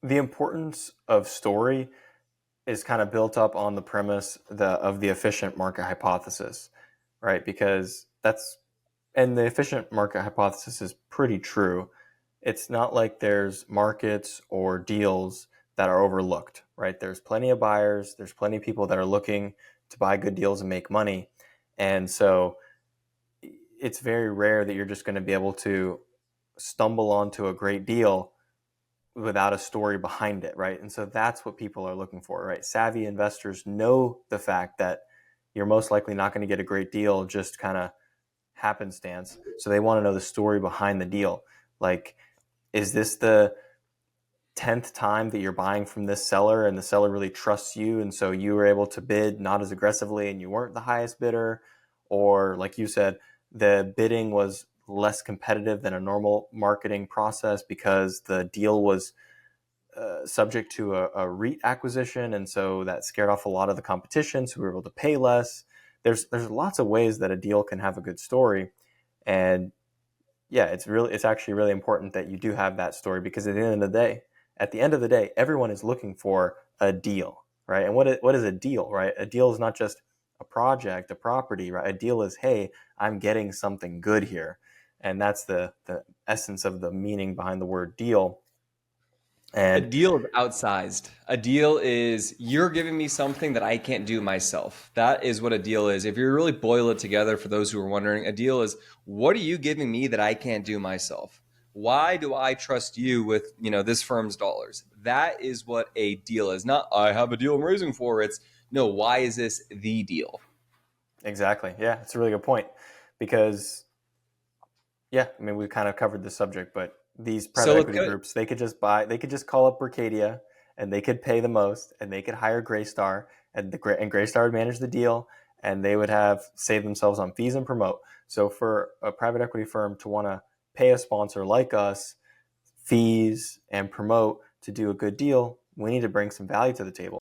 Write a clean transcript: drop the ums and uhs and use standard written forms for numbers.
the importance of story is kind of built up on the premise of the efficient market hypothesis, right? Because and the efficient market hypothesis is pretty true. It's not like there's markets or deals that are overlooked, right? There's plenty of buyers, there's plenty of people that are looking to buy good deals and make money. And so it's very rare that you're just going to be able to stumble onto a great deal without a story behind it, right? And so that's what people are looking for, right? Savvy investors know the fact that you're most likely not going to get a great deal just kind of happenstance. So they want to know the story behind the deal. Like, is this the 10th time that you're buying from this seller and the seller really trusts you and so you were able to bid not as aggressively and you weren't the highest bidder? Or like you said, the bidding was less competitive than a normal marketing process because the deal was subject to a REIT acquisition, and so that scared off a lot of the competition, so we were able to pay less. There's lots of ways that a deal can have a good story, and yeah, it's actually really important that you do have that story, because at the end of the day, everyone is looking for a deal, right? And what is a deal, right? A deal is not just a project, a property, right? A deal is, hey, I'm getting something good here, and that's the essence of the meaning behind the word deal. A And deal is outsized. A deal is you're giving me something that I can't do myself. That is what a deal is. If you really boil it together, for those who are wondering, a deal is, what are you giving me that I can't do myself? Why do I trust you with, this firm's dollars? That is what a deal is. Not I have a deal I'm raising for. It's no, why is this the deal? exactly. Yeah, it's a really good point, because yeah, I mean, we kind of covered the subject, but these So private let's equity go. groups, they could just call up Bercadia, and they could pay the most, and they could hire Graystar, and Graystar would manage the deal, and they would have save themselves on fees and promote. So for a private equity firm to want to pay a sponsor like us fees and promote to do a good deal, we need to bring some value to the table.